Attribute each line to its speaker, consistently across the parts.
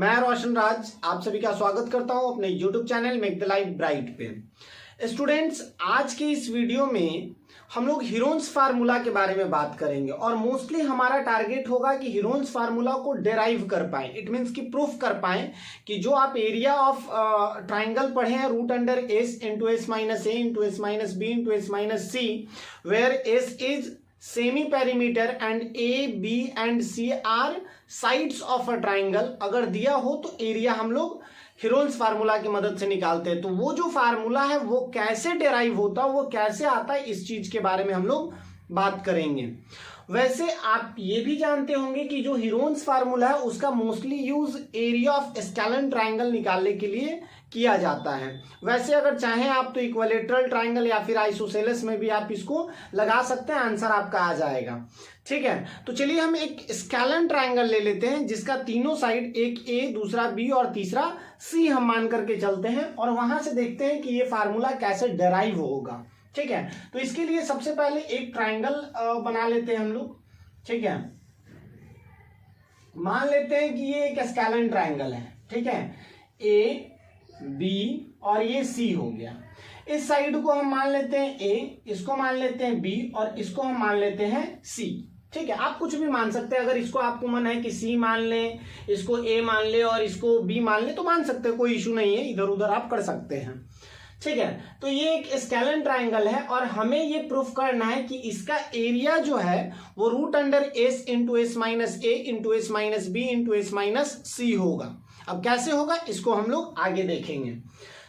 Speaker 1: मैं रोशन राज आप सभी का स्वागत करता हूं अपने YouTube channel make the life bright पे। स्टूडेंट्स, आज के इस वीडियो में हम लोग हीरोन्स फार्मूला के बारे में बात करेंगे और मोस्टली हमारा टारगेट होगा कि हीरोन्स फार्मूला को डेराइव कर पाए। इट मीन्स कि प्रूफ कर पाए कि जो आप एरिया ऑफ ट्राइंगल पढ़े हैं root under S into S minus A into S minus B into S minus C, where S is semi perimeter and A B and C are sides of a triangle, अगर दिया हो तो area हम लोग Heron's formula की मदद से निकालते हैं। तो वो जो फार्मूला है वो कैसे डेराइव होता है, वो कैसे आता है, इस चीज के बारे में हम लोग बात करेंगे। वैसे आप ये भी जानते होंगे कि जो हीरोन्स फार्मूला है उसका mostly use area of scalene triangle निकालने के लिए किया जाता है। वैसे अगर चाहें आप तो इक्विलेटरल ट्राइंगल या फिर आइसोसेलेस में भी आप इसको लगा सकते हैं, आंसर आपका आ जाएगा। ठीक है, तो चलिए हम एक स्केलन ट्राइंगल ले लेते हैं जिसका तीनों साइड, एक ए, दूसरा बी और तीसरा सी हम मान करके चलते हैं और वहां से देखते हैं कि ये फार्मूला कैसे डेराइव होगा। ठीक है, तो इसके लिए सबसे पहले एक ट्राइंगल बना लेते हैं हम लोग। ठीक है, मान लेते हैं कि ये एक स्केलन ट्राइंगल है। ठीक है, ए बी और ये सी हो गया। इस साइड को हम मान लेते हैं ए, इसको मान लेते हैं बी और इसको हम मान लेते हैं सी। ठीक है, आप कुछ भी मान सकते हैं। अगर इसको आपको मन है कि सी मान लें, इसको ए मान ले और इसको बी मान ले तो मान सकते हैं, कोई इशू नहीं है, इधर उधर आप कर सकते हैं। ठीक है, तो ये एक स्केलन ट्राइंगल है और हमें ये प्रूफ करना है कि इसका एरिया जो है वो root under S into S minus ए into S minus B into S minus c होगा। अब कैसे होगा इसको हम लोग आगे देखेंगे।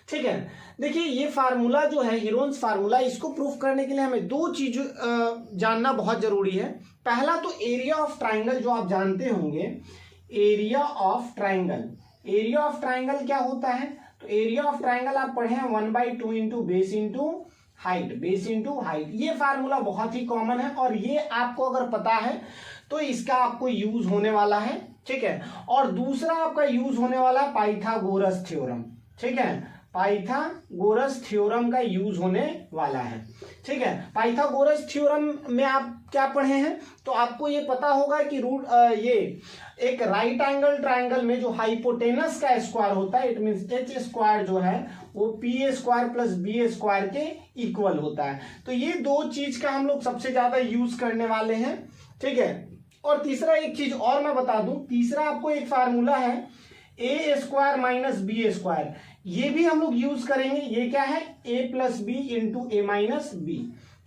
Speaker 1: ठीक है, देखिए ये फार्मूला जो है हीरोन्स फार्मूला, इसको प्रूफ करने के लिए हमें दो चीज जानना बहुत जरूरी है। पहला तो एरिया ऑफ ट्राइंगल जो आप जानते होंगे, area of triangle. Area of triangle क्या होता है? तो एरिया ऑफ ट्राइंगल आप पढ़े हैं 1/2 into base into height, base into height. ये फार्मूला बहुत ही कॉमन है और ये आपको अगर पता है तो इसका आपको यूज होने वाला है। ठीक है, और दूसरा आपका यूज होने वाला है पाइथागोरस थ्योरम। ठीक है, पाइथागोरस थ्योरम का यूज होने वाला है। ठीक है, पाइथागोरस थ्योरम में आप क्या पढ़े हैं तो आपको ये पता होगा कि ये एक राइट एंगल ट्राइंगल में जो हाइपोटेनस का स्क्वायर होता है, इट मींस एच स्क्वायर जो है वो P A square plus B A square के इक्वल होता है। तो ये दो चीज का हम लोग सबसे ज्यादा यूज करने वाले हैं। ठीक है, और तीसरा एक चीज और मैं बता दूं, तीसरा आपको एक फार्मूला है a square minus b square, ये भी हम लोग यूज करेंगे। ये क्या है? ए प्लस बी इंटू ए माइनस बी।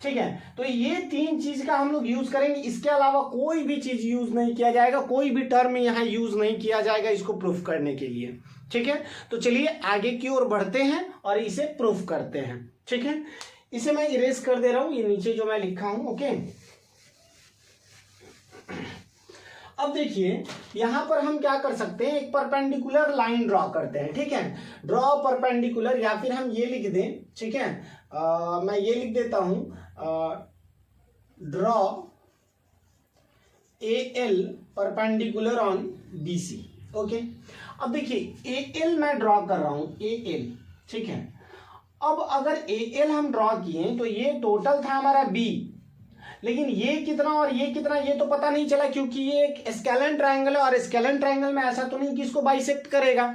Speaker 1: ठीक है, तो ये तीन चीज का हम लोग यूज करेंगे, इसके अलावा कोई भी चीज यूज नहीं किया जाएगा, कोई भी टर्म यहाँ यूज नहीं किया जाएगा इसको प्रूफ करने के लिए। ठीक है, तो चलिए आगे की ओर बढ़ते हैं और इसे प्रूफ करते हैं। ठीक है, इसे मैं इरेज कर दे रहा हूं, ये नीचे जो मैं लिखा हूं। ओके, अब देखिए यहां पर हम क्या कर सकते हैं, एक परपेंडिकुलर लाइन ड्रॉ करते हैं। ठीक है, ड्रॉ परपेंडिकुलर, या फिर हम ये लिख दें। ठीक है, मैं ये लिख देता हूं, draw A L perpendicular on B C. Okay, अब देखिए ए एल मैं ड्रॉ कर रहा हूं, ए एल। ठीक है, अब अगर ए एल हम ड्रॉ किए तो ये टोटल था हमारा बी, लेकिन ये कितना और ये कितना ये तो पता नहीं चला क्योंकि ये एक स्केलन ट्राइंगल है और स्केलन ट्राइंगल में ऐसा तो नहीं कि इसको बाइसेक्ट करेगा।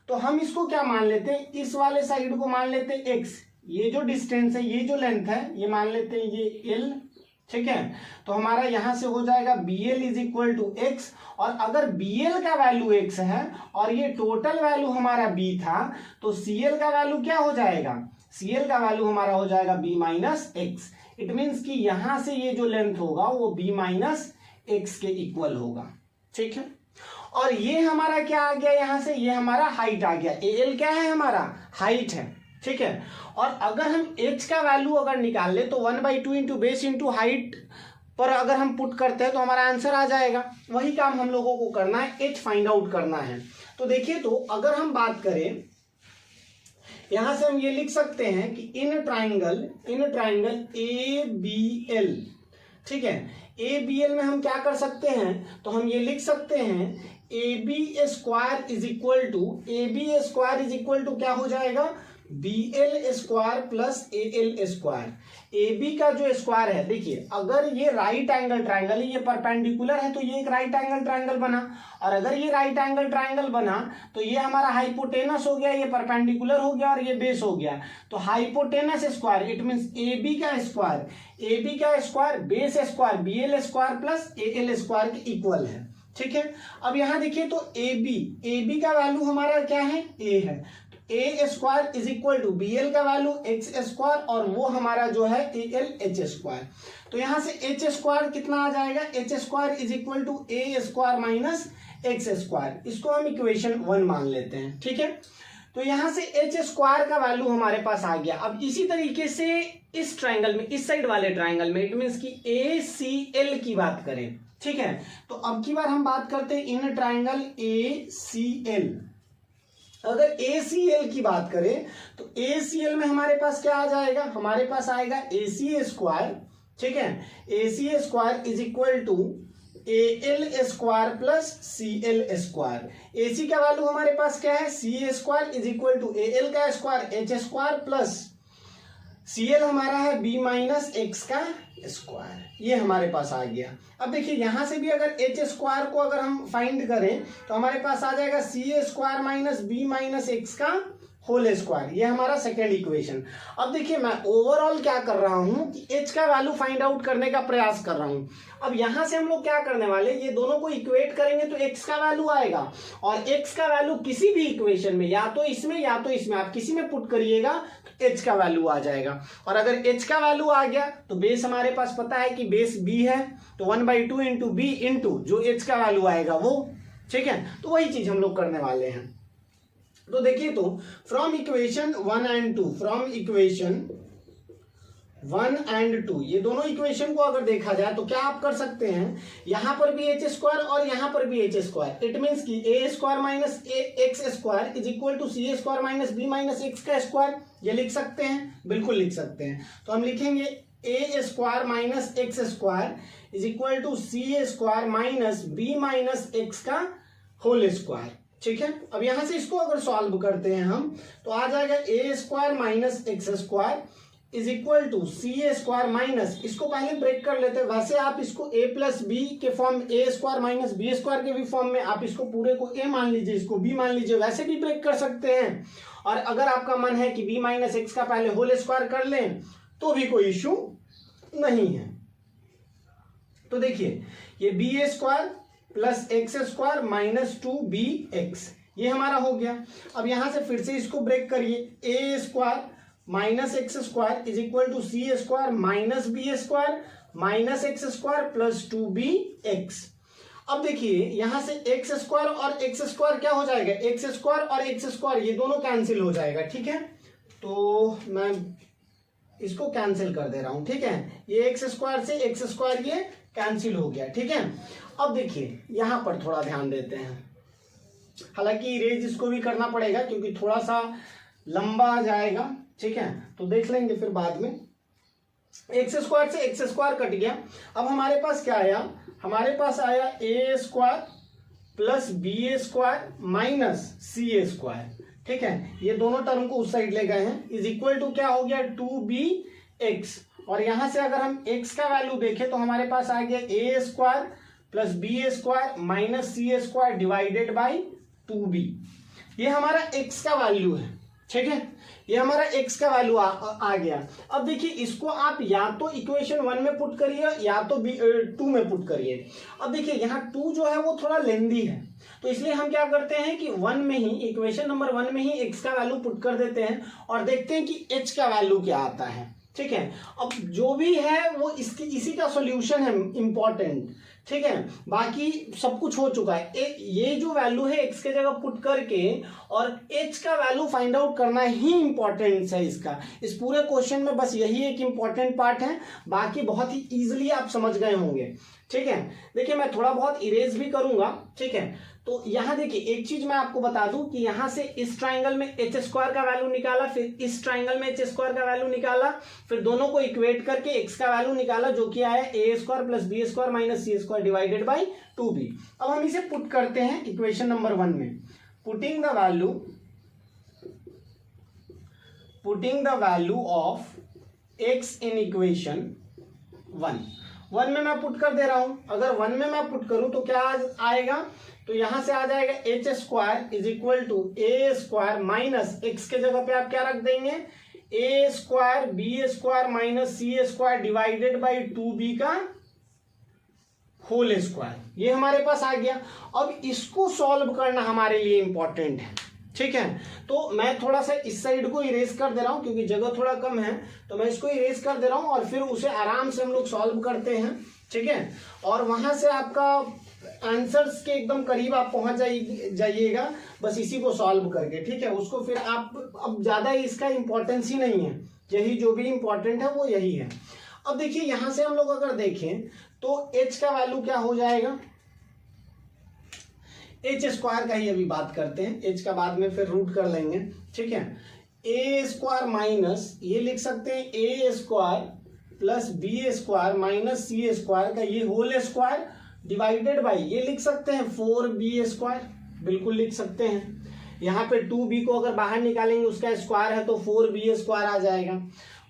Speaker 1: तो हम इसको क्या मान लेते हैं, इस वाले साइड को मान लेते हैं एक्स, ये जो डिस्टेंस है, ये जो लेंथ है, ये मान लेते हैं ये एल। ठीक है, तो हमारा यहां से हो जाएगा B L is equal to X, और अगर बी एल का वैल्यू एक्स है और ये टोटल वैल्यू हमारा बी था तो सी एल का वैल्यू क्या हो जाएगा? सी एल का वैल्यू हमारा हो जाएगा B minus X. It means कि यहां से ये जो लेंथ होगा वो b माइनस एक्स के इक्वल होगा। ठीक है, और ये हमारा क्या आ गया, यहां से ये हमारा हाइट आ गया। ए एल क्या है? हमारा हाइट है। ठीक है, और अगर हम h का वैल्यू अगर निकाल ले तो 1/2 इंटू बेस इंटू हाइट पर अगर हम पुट करते हैं तो हमारा आंसर आ जाएगा। वही काम हम लोगों को करना है, h फाइंड आउट करना है। तो देखिए, तो अगर हम बात करें यहां से हम ये लिख सकते हैं कि in triangle A B L. ठीक है, ए बी एल में हम क्या कर सकते हैं, तो हम ये लिख सकते हैं A B square is equal to क्या हो जाएगा? BL square plus AL square. AB का जो स्क्वायर है, देखिए अगर ये राइट एंगल ट्राइंगल है, ये परपेंडिकुलर है तो ये एक राइट एंगल ट्राइंगल बना, और अगर ये राइट एंगल ट्राइंगल बना तो ये हमारा हाइपोटेनस हो गया, ये परपेंडिकुलर हो गया और ये बेस हो गया। तो hypotenuse square it means AB का square base square BL square plus AL square के इक्वल है। ठीक है, अब यहां देखिए तो AB का वैल्यू हमारा क्या है, A है, a square is equal to BL का वैल्यू एक्स स्क्वायर और वो हमारा जो है AL H स्क्वायर। तो यहां से H स्क्वायर कितना आ जाएगा, H square is equal to A square minus x square. इसको हम इक्वेशन 1 मान लेते हैं। ठीक है, तो यहां से H स्क्वायर का वैल्यू हमारे पास आ गया। अब इसी तरीके से इस ट्राइंगल में, इस साइड वाले ट्राइंगल में, इट मीन्स की ACL की बात करें। ठीक है, तो अब की बार हम बात करते हैं इन ट्राइंगल ACL। अगर ACL की बात करें तो ACL में हमारे पास क्या आ जाएगा, हमारे पास आएगा AC स्क्वायर। ठीक है, AC square is equal to AL square plus CL square. AC का वैल्यू हमारे पास क्या है, CA square is equal to AL का square H square plus CL हमारा है B माइनस एक्स का स्क्वायर। ये हमारे पास आ गया। अब देखिए यहां से भी अगर H स्क्वायर को अगर हम फाइंड करें तो हमारे पास आ जाएगा CA square minus B minus x का होल स्क्वायर। ये हमारा सेकेंड इक्वेशन। अब देखिए मैं ओवरऑल क्या कर रहा हूं कि H का वैल्यू फाइंड आउट करने का प्रयास कर रहा हूं। अब यहां से हम लोग क्या करने वाले, ये दोनों को इक्वेट करेंगे तो X का वैल्यू आएगा, और X का वैल्यू किसी भी इक्वेशन में, या तो इसमें या तो इसमें, आप किसी में पुट करिएगा तो H का वैल्यू आ जाएगा। और अगर H का वैल्यू आ गया तो बेस हमारे पास पता है कि बेस B है, तो 1/2 इंटू B इंटू जो H का वैल्यू आएगा वो। ठीक है, तो वही चीज हम लोग करने वाले हैं। तो देखिए तो from equation 1 and 2, from equation 1 and 2, ये दोनों इक्वेशन को अगर देखा जाए तो क्या आप कर सकते हैं, यहां पर भी H स्क्वायर और यहां पर भी H स्क्वायर। इट मींस कि A square minus x square is equal to CA square minus B minus x का स्क्वायर। ये लिख सकते हैं, बिल्कुल लिख सकते हैं। तो हम लिखेंगे A square minus x square is equal to CA square minus B minus x का होल स्क्वायर। ठीक है, अब यहां से इसको अगर सॉल्व करते हैं हम तो आ जाएगा A square minus x square is equal to CA square minus, इसको पहले ब्रेक कर लेते हैं। वैसे आप इसको A प्लस B के form, A square minus B square के भी फॉर्म में आप इसको पूरे को A मान लीजिए, इसको B मान लीजिए, वैसे भी ब्रेक कर सकते हैं। और अगर आपका मन है कि B माइनस एक्स का पहले होल स्क्वायर कर लें तो भी कोई इश्यू नहीं है। तो देखिए ये B square plus x square minus 2BX, ये हमारा हो गया। अब यहां से फिर से इसको ब्रेक करिए, A square minus x square is equal to C square minus B square minus x square plus 2BX। अब देखिए यहां से एक्स स्क्वायर और एक्स स्क्वायर क्या हो जाएगा, एक्स स्क्वायर और एक्स स्क्वायर ये दोनों कैंसिल हो जाएगा। ठीक है, तो मैं इसको कैंसिल कर दे रहा हूं। ठीक है, ये एक्स स्क्वायर से एक्स स्क्वायर ये कैंसिल हो गया। ठीक है, अब देखिए यहां पर थोड़ा ध्यान देते हैं, हालांकि इरेज इसको भी करना पड़ेगा क्योंकि थोड़ा सा लंबा आ जाएगा। ठीक है, तो देख लेंगे फिर बाद में। एक्स स्क्वायर से एक्स स्क्वायर कट गया। अब हमारे पास क्या आया, हमारे पास आया A square plus B square minus CA square. ठीक है, ये दोनों टर्म को उस साइड ले गए हैं, इज इक्वल टू क्या हो गया 2BX। और यहां से अगर हम x का वैल्यू देखें तो हमारे पास आ गया A square plus B square minus CA square divided by 2B। ये हमारा x का वैल्यू है। ठीक है, ये हमारा x का वैल्यू आ गया। अब देखिए इसको आप या तो इक्वेशन 1 में पुट करिए या तो 2 में पुट करिए। अब देखिए यहाँ 2 जो है वो थोड़ा लेंदी है, तो इसलिए हम क्या करते हैं कि 1 में ही, इक्वेशन नंबर 1 में ही x का वैल्यू पुट कर देते हैं और देखते हैं कि h का वैल्यू क्या आता है। ठीक है, अब जो भी है वो इसी का सॉल्यूशन है इंपॉर्टेंट। ठीक है, बाकी सब कुछ हो चुका है। ये जो वैल्यू है x के जगह पुट करके और h का वैल्यू फाइंड आउट करना ही इंपॉर्टेंस है इसका। इस पूरे क्वेश्चन में बस यही एक इंपॉर्टेंट पार्ट है, बाकी बहुत ही इजीली आप समझ गए होंगे। ठीक है, देखिए मैं थोड़ा बहुत इरेज भी करूंगा। ठीक है, तो यहां देखिए एक चीज मैं आपको बता दूं कि यहां से इस ट्राइंगल में H स्क्वायर का वैल्यू निकाला, फिर इस ट्राइंगल में H स्क्वायर का वैल्यू निकाला, फिर दोनों को इक्वेट करके x का वैल्यू निकाला जो कि आया A square plus B square minus C square divided by 2B। अब हम इसे पुट करते हैं इक्वेशन नंबर 1 में। Putting the value putting the value of x in equation 1 में मैं पुट कर दे रहा हूं। अगर 1 में मैं पुट करूं तो क्या आएगा, तो यहां से आ जाएगा h square is equal to a square minus x के जगह पे आप क्या रख देंगे, a square b square minus c square divided by 2b का होल स्क्वायर। ये हमारे पास आ गया। अब इसको सॉल्व करना हमारे लिए इंपॉर्टेंट है, ठीक है। तो मैं थोड़ा सा इस साइड को इरेज कर दे रहा हूं क्योंकि जगह थोड़ा कम है, तो मैं इसको इरेज कर दे रहा हूं और फिर उसे आराम से हम लोग सॉल्व करते हैं, ठीक है। और वहां से आपका आंसर्स के एकदम करीब आप पहुंच जाइएगा बस इसी को सॉल्व करके, ठीक है। उसको फिर आप अब ज्यादा इसका इंपॉर्टेंस ही नहीं है, यही जो भी इंपॉर्टेंट है वो यही है। अब देखिए यहां से हम लोग अगर देखें तो h का वैल्यू क्या हो जाएगा, एच स्क्वायर का ही अभी बात करते हैं, एच का बाद में फिर रूट कर लेंगे, ठीक है। ए स्क्वायर माइनस ये लिख सकते हैं a square plus b square minus c square का ये होल स्क्वायर डिवाइडेड बाई ये लिख सकते हैं 4b स्क्वायर, बिल्कुल लिख सकते हैं। यहाँ पे 2b को अगर बाहर निकालेंगे उसका स्क्वायर है तो 4b स्क्वायर आ जाएगा।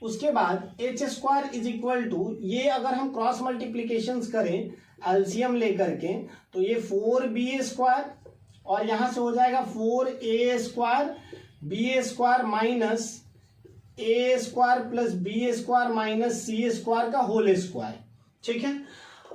Speaker 1: उसके बाद h square is equal to ये अगर हम क्रॉस मल्टीप्लीकेशन करें एलसीएम लेकर के तो ये 4b स्क्वायर और यहां से हो जाएगा 4a square b square minus a square plus b square minus c square का होल स्क्वायर, ठीक है।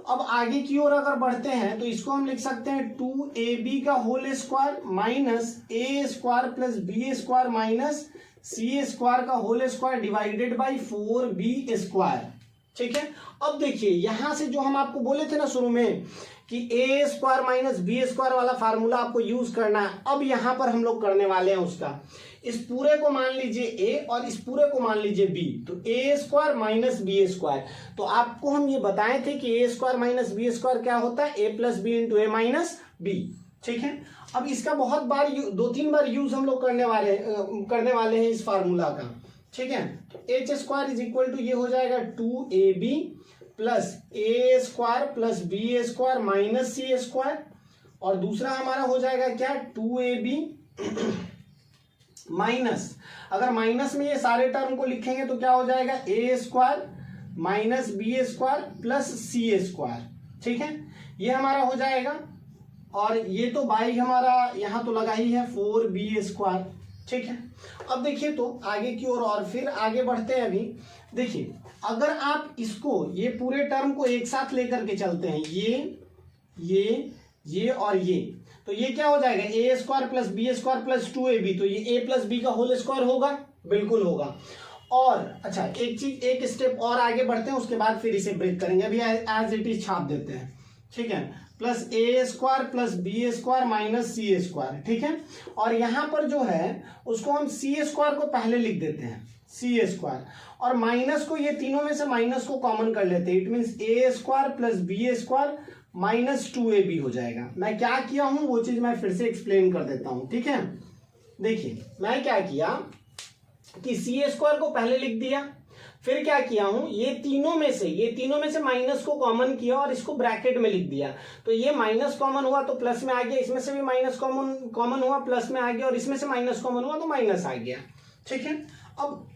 Speaker 1: अब आगे की ओर अगर बढ़ते हैं तो इसको हम लिख सकते हैं 2ab का whole square minus a square plus b square minus c square का whole square divided by 4b square, ठीक है। अब देखिए यहां से जो हम आपको बोले थे ना शुरू में कि ए स्क्वायर माइनस बी स्क्वायर वाला फार्मूला आपको यूज करना है, अब यहां पर हम लोग करने वाले हैं उसका। इस पूरे को मान लीजिए ए और इस पूरे को मान लीजिए बी, तो ए स्क्वायर माइनस बी स्क्वायर। तो आपको हम ये बताए थे कि ए स्क्वायर माइनस बी स्क्वायर क्या होता है, ए प्लस बी इंटू ए माइनस बी, ठीक है। अब इसका बहुत बार 2-3 बार यूज हम लोग करने वाले हैं इस फार्मूला का, ठीक है। तो h square is equal to ये हो जाएगा 2ab plus a square plus b square minus c square, और दूसरा हमारा हो जाएगा क्या 2ab माइनस, अगर माइनस में ये सारे टर्म को लिखेंगे तो क्या हो जाएगा a square minus b square plus c square, ठीक है। ये हमारा हो जाएगा और ये तो बाई हमारा यहां तो लगा ही है 4b स्क्वायर, ठीक है। अब देखिए तो आगे की ओर और फिर आगे बढ़ते हैं। अभी देखिए अगर आप इसको ये पूरे टर्म को एक साथ लेकर के चलते हैं ये और ये, तो ये क्या हो जाएगा a square plus b square plus 2ab, तो ये a प्लस बी का होल स्क्वायर होगा, बिल्कुल होगा। और अच्छा एक स्टेप और आगे बढ़ते हैं, उसके बाद फिर इसे ब्रेक करेंगे, अभी एज इट इज छाप देते हैं, ठीक है। Plus a square plus b square minus c square, ठीक है। और यहां पर जो है उसको हम सी स्क्वायर को पहले लिख देते हैं सी स्क्वायर, और माइनस को ये तीनों में से माइनस को कॉमन कर लेते हैं, it means a square plus b square minus 2ab हो जाएगा। मैं क्या किया हूं वो चीज मैं फिर से एक्सप्लेन कर देता हूं, ठीक है। देखिए मैं क्या किया कि सी स्क्वायर को पहले लिख दिया, फिर क्या किया हूं ये तीनों में से माइनस को कॉमन किया और इसको ब्रैकेट में लिख दिया, तो ये माइनस कॉमन हुआ तो प्लस में आ गया, इसमें से भी माइनस कॉमन हुआ प्लस में आ गया, और इसमें से माइनस कॉमन हुआ तो माइनस आ गया, ठीक है। अब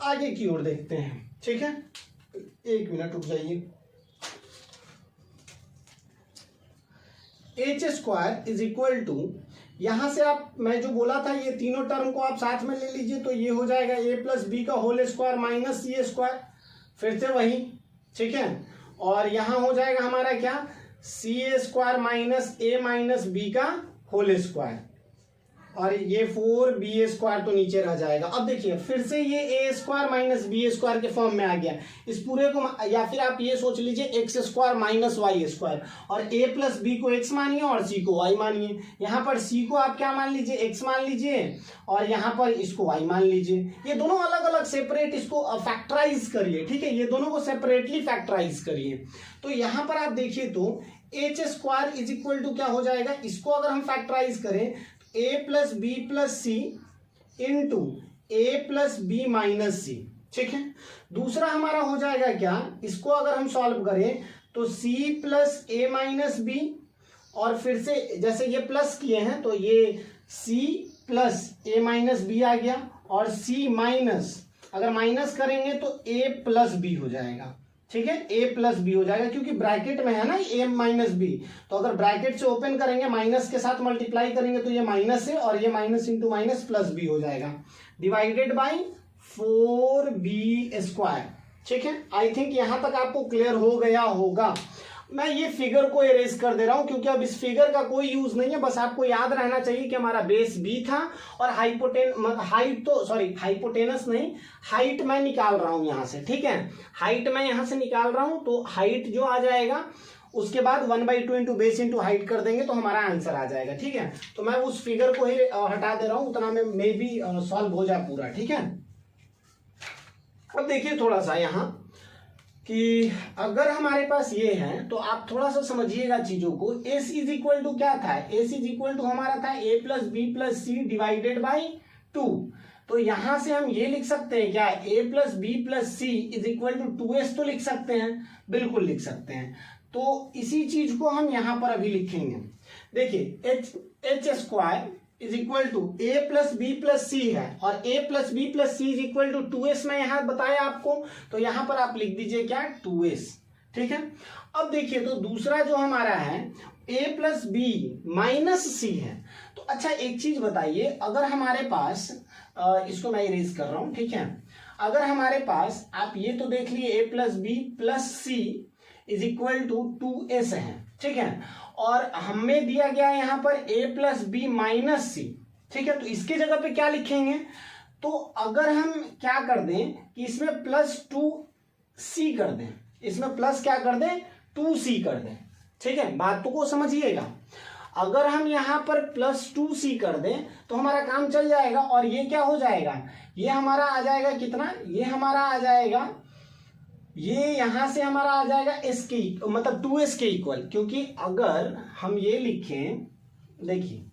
Speaker 1: आगे की ओर देखते हैं, ठीक है। 1 मिनट रुक जाइए। H square is equal to यहां से आप मैं जो बोला था ये तीनों टर्म को आप साथ में ले लीजिए, तो ये हो जाएगा ए प्लस बी का whole square minus c square, फिर से वही, ठीक है। और यहां हो जाएगा हमारा क्या सी स्क्वायर माइनस ए माइनस बी का होल स्क्वायर, और ये 4b स्क्वायर तो नीचे रह जाएगा। अब देखिए फिर से ये ए स्क्वायर माइनस बी स्क्वायर के फॉर्म में आ गया, इस पूरे को, या फिर आप ये सोच लीजिए x square minus y square, और a प्लस बी को x मानिए और c को y मानिए। यहाँ पर c को आप क्या मान लीजिए x मान लीजिए, और यहाँ पर इसको y मान लीजिए। ये दोनों अलग अलग सेपरेट इसको फैक्टराइज करिए, ठीक है, ये दोनों को सेपरेटली फैक्टराइज करिए। तो यहाँ पर आप देखिए तो h square is equal to क्या हो जाएगा, इसको अगर हम फैक्टराइज करें a plus b plus c into a plus b minus c, ठीक है। दूसरा हमारा हो जाएगा क्या, इसको अगर हम सॉल्व करें तो c प्लस ए माइनस बी, और फिर से जैसे ये प्लस किए हैं तो ये c प्लस ए माइनस बी आ गया, और सी माइनस, अगर माइनस करेंगे तो a प्लस बी हो जाएगा, ठीक है, a प्लस बी हो जाएगा, क्योंकि ब्रैकेट में है ना a माइनस बी, तो अगर ब्रैकेट से ओपन करेंगे माइनस के साथ मल्टीप्लाई करेंगे तो ये माइनस है और ये minus into minus plus b हो जाएगा, डिवाइडेड बाई 4b²। ठीक है, आई थिंक यहां तक आपको क्लियर हो गया होगा। मैं ये फिगर को इरेज कर दे रहा हूं क्योंकि अब इस फिगर का कोई यूज नहीं है, बस आपको याद रहना चाहिए कि हमारा बेस बी था और हाइपोटेनस नहीं, हाइट मैं निकाल रहा हूं यहां से, ठीक है, हाइट मैं यहां से निकाल रहा हूं, तो हाइट जो आ जाएगा उसके बाद 1/2 इंटू बेस इंटू हाइट कर देंगे तो हमारा आंसर आ जाएगा। ठीक है, तो मैं उस फिगर को ही हटा दे रहा हूं, उतना में मे भी सॉल्व हो जाए पूरा। ठीक है, अब देखिए थोड़ा सा यहाँ कि अगर हमारे पास ये है तो आप थोड़ा सा समझिएगा चीजों को। एस इज इक्वल टू क्या था, एस इज इक्वल टू हमारा था a plus b plus c divided by 2। तो यहां से हम ये लिख सकते हैं क्या, a plus b plus c is equal to 2s तो लिख सकते हैं, बिल्कुल लिख सकते हैं। तो इसी चीज को हम यहां पर अभी लिखेंगे। देखिए h square is equal to a plus b plus c है और a plus b plus c is equal to 2s मैं यहां बताया आपको, तो यहां पर आप लिख दीजिए क्या, 2s। ठीक है, अब देखिए तो दूसरा जो हमारा है a प्लस बी माइनस सी है। तो अच्छा एक चीज बताइए, अगर हमारे पास इसको मैं इरेज कर रहा हूं, ठीक है, अगर हमारे पास आप ये तो देख लिए a plus b plus c is equal to 2s है, ठीक है, और हमें दिया गया है यहां पर a plus b minus c. ठीक है, तो इसके जगह पे क्या लिखेंगे, तो अगर हम क्या कर दें कि इसमें प्लस 2c कर दें, इसमें प्लस क्या कर दें, 2c कर दें। ठीक है, बात को समझिएगा, अगर हम यहां पर प्लस 2c कर दें तो हमारा काम चल जाएगा और ये क्या हो जाएगा, ये हमारा आ जाएगा कितना, ये हमारा आ जाएगा, ये यहां से हमारा आ जाएगा s के मतलब 2s के इक्वल, क्योंकि अगर हम ये लिखें, देखिए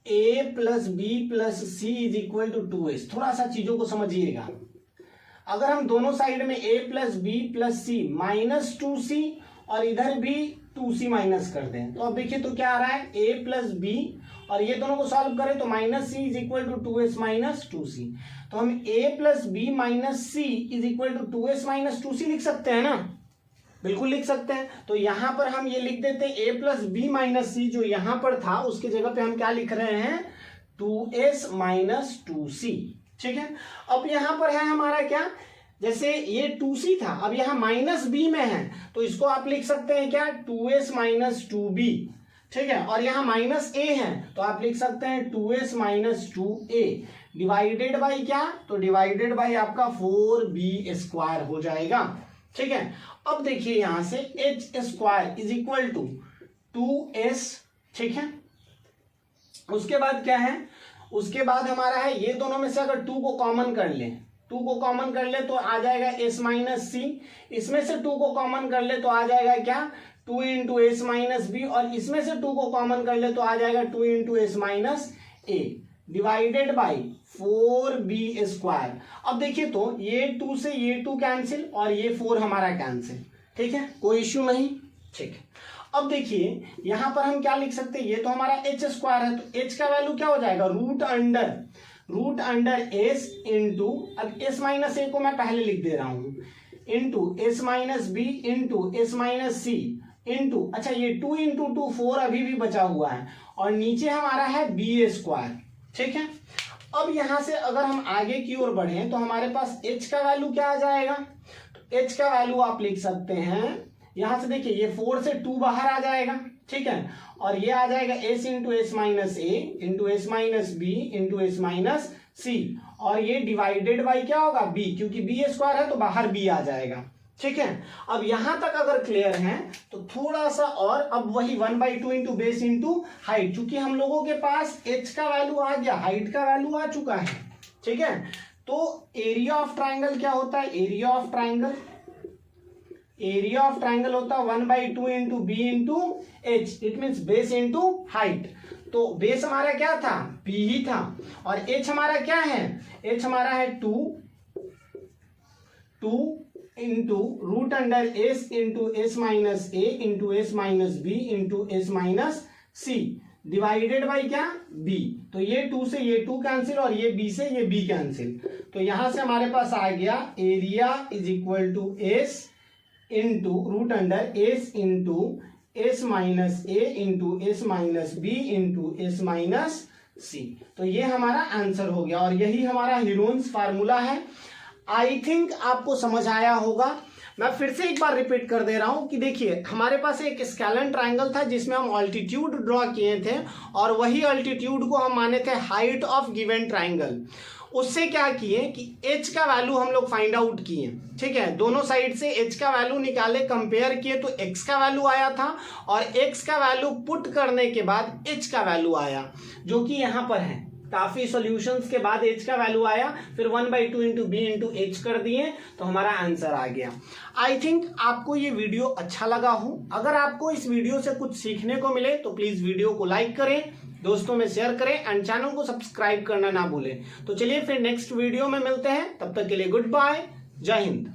Speaker 1: a plus b plus c is equal to 2s, थोड़ा सा चीजों को समझिएगा। अगर हम दोनों साइड में a plus b plus c minus 2c और इधर भी 2c माइनस कर दें, तो अब देखिए तो क्या आ रहा है, a प्लस बी और ये दोनों को सॉल्व करें तो minus c is equal to 2s minus 2c। तो हम a plus b minus c is equal to 2s minus 2c लिख सकते हैं ना, बिल्कुल लिख सकते हैं। तो यहां पर हम ये लिख देते हैं a प्लस बी माइनस सी, जो यहां पर था उसके जगह पे हम क्या लिख रहे हैं, 2s माइनस 2c। ठीक है, अब यहां पर है हमारा क्या, जैसे ये 2c था, अब यहां माइनस b में है तो इसको आप लिख सकते हैं क्या, 2s माइनस 2b। ठीक है, और यहां माइनस a है तो आप लिख सकते हैं 2s minus 2a divided by क्या, तो डिवाइडेड बाई आपका 4b² हो जाएगा। ठीक है, अब देखिए यहां से h square is equal to 2s। ठीक है, उसके बाद क्या है, उसके बाद हमारा है ये दोनों में से अगर 2 को कॉमन कर ले, 2 को कॉमन कर ले तो आ जाएगा s माइनस सी, इसमें से 2 को कॉमन कर ले तो आ जाएगा क्या, 2 इंटू एस माइनस बी, और इसमें से 2 को कॉमन कर ले तो आ जाएगा 2 into S minus A divided by 4b²। अब देखिए तो ये 2 से ये 2 कैंसिल और ये 4 हमारा कैंसिल। ठीक है, कोई इश्यू नहीं। ठीक है, अब देखिए यहां पर हम क्या लिख सकते हैं, ये तो हमारा h स्क्वायर है, तो h का वैल्यू क्या हो जाएगा, रूट अंडर s इंटू, अब s माइनस ए को मैं पहले लिख दे रहा हूं, into S minus B into S minus c into, अच्छा ये 2 इंटू 2 4 अभी भी बचा हुआ है, और नीचे हमारा है b²। ठीक है, अब यहां से अगर हम आगे की ओर बढ़े तो हमारे पास h का वैल्यू क्या आ जाएगा, तो h का वैल्यू आप लिख सकते हैं, यहां से देखिए ये 4 से 2 बाहर आ जाएगा। ठीक है, और ये आ जाएगा s इंटू एस माइनस ए into S minus B into S minus c, और ये डिवाइडेड बाई क्या होगा, b, क्योंकि b² है तो बाहर b आ जाएगा। ठीक है, अब यहां तक अगर क्लियर है तो थोड़ा सा और, अब वही 1/2 इंटू बेस इंटू हाइट, चूंकि हम लोगों के पास h का वैल्यू आ गया, हाइट का वैल्यू आ चुका है। ठीक है, तो एरिया ऑफ ट्राइंगल क्या होता है, एरिया ऑफ ट्राइंगल होता है 1/2 into b into h, it means base into height. तो बेस हमारा क्या था, b ही था, और h हमारा क्या है, h हमारा है 2 into root under s into S minus A into S minus B into S minus c divided by क्या, b। तो ये 2 से ये 2 कैंसिल और ये b से ये b कैंसिल। तो यहां से हमारे पास आ गया area is equal to s into root under S into S minus A into S minus B into S minus c. तो ये हमारा आंसर हो गया और यही हमारा हीरोन्स फार्मूला है। आई थिंक आपको समझ आया होगा। मैं फिर से एक बार रिपीट कर दे रहा हूं कि देखिए हमारे पास एक स्केलन ट्रायंगल था जिसमें हम ऑल्टीट्यूड ड्रॉ किए थे और वही ऑल्टीट्यूड को हम माने थे हाइट ऑफ गिवन ट्रायंगल। उससे क्या किए कि h का वैल्यू हम लोग फाइंड आउट किए, ठीक है, दोनों साइड से h का वैल्यू निकाले, कंपेयर किए तो x का वैल्यू आया था और x का वैल्यू पुट करने के बाद h का वैल्यू आया जो कि यहाँ पर है। काफी सॉल्यूशंस के बाद h का वैल्यू आया, फिर 1/2 इंटू बी इंटू एच कर दिए तो हमारा आंसर आ गया। आई थिंक आपको ये वीडियो अच्छा लगा हो। अगर आपको इस वीडियो से कुछ सीखने को मिले तो प्लीज वीडियो को लाइक करें, दोस्तों में शेयर करें एंड चैनल को सब्सक्राइब करना ना भूलें। तो चलिए फिर नेक्स्ट वीडियो में मिलते हैं, तब तक के लिए गुड बाय, जय हिंद।